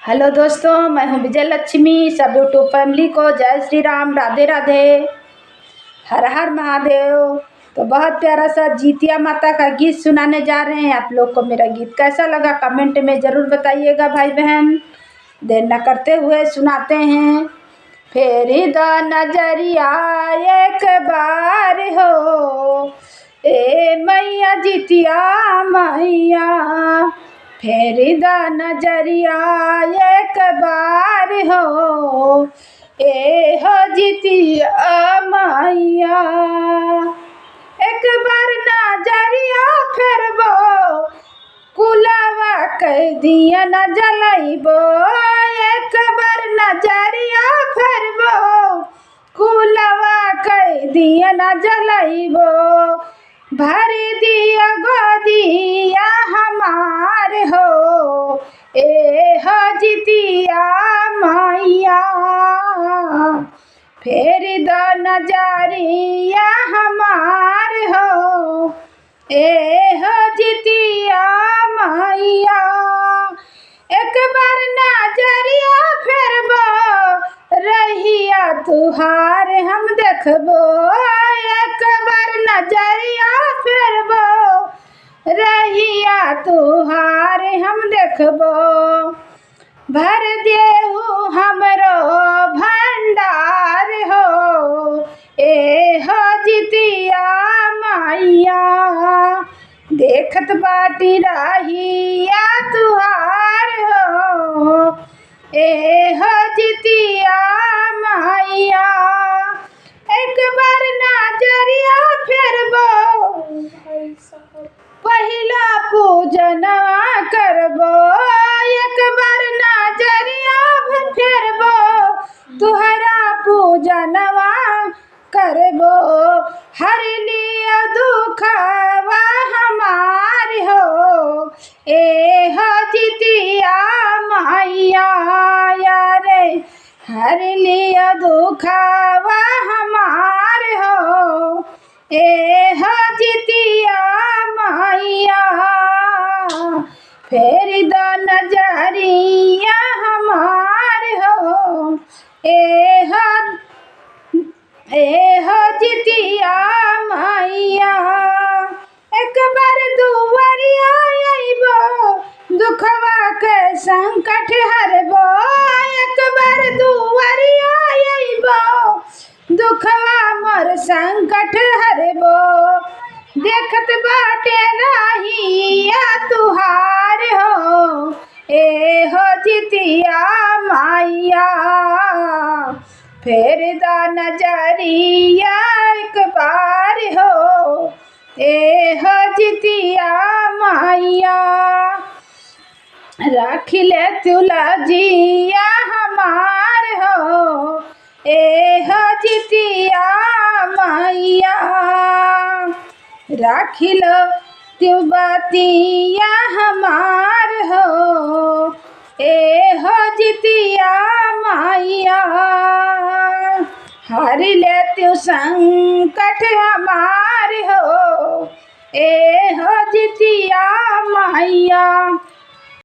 Hello दोस्तों, मैं हूं विजय लक्ष्मी। सब यूट्यूब फैमिली को जय श्री राम, राधे राधे, हर हर महादेव। तो बहुत प्यारा सा जीतिया माता का गीत सुनाने जा रहे हैं। आप लोग को मेरा गीत कैसा लगा कमेंट में ज़रूर बताइएगा भाई बहन। देर न करते हुए सुनाते हैं। फेरी द नजरिया एक बार हो, ए मैया जीतिया मैया। फेरी द नजरिया एक बार हो, ए हो जीतिया मैया। एक बार नजरिया फेरबो, कुलवा कह दिया न जलाइबो। एक बार नजरिया फेरबो, कुलवा कह दिया न जलाइबो। भर दिया गोदिया हमार हो, ए हो जीतिया मैया। फेरी द नजरिया हमार हो, ए हो जीतिया मैया। एक बार नजरिया फेरबो, रहिया तुहार हम देखबो। एक बार नजरिया फेरबो, रहिया तुहार हम देखबो। भर देहु हमरो भंडार हो, ए हो जीतिया मैया। देखत बाटी रहिया तुहार हो, ए हो जीतिया मैया। एक बार नजरिया फेरबो, पहिला पूजनवा करबो। एक बार नजरिया फेरबो, तुहरा पूजनवा करबो। हर लिया दुखवा हमार हो, ए हो जीतिया मैया रे। हर लिया दुखवा हमार हो, ए हो जीतिया मैया। फेरी द नजरिया हमार हो, ए हो जीतिया मैया। एक बार दुआरिया आइबो, दुखवा के संकट हरबो। एक बार दुआरिया आइबो, दुखवा मोर संकट हरबो। देखत बाटे रहिया तुहार हो, ए हो जीतिया मैया। फेर द नजरिया एक बार हो, ए हो जीतिया मैया। राखी ले तुलजिया हमार हो, ए हो जीतिया मैया। राखी लो तिबतिया हमार हो, ए हो जीतिया मैया। हर ले तू संकट हमार हो, ए हो जीतिया मैया।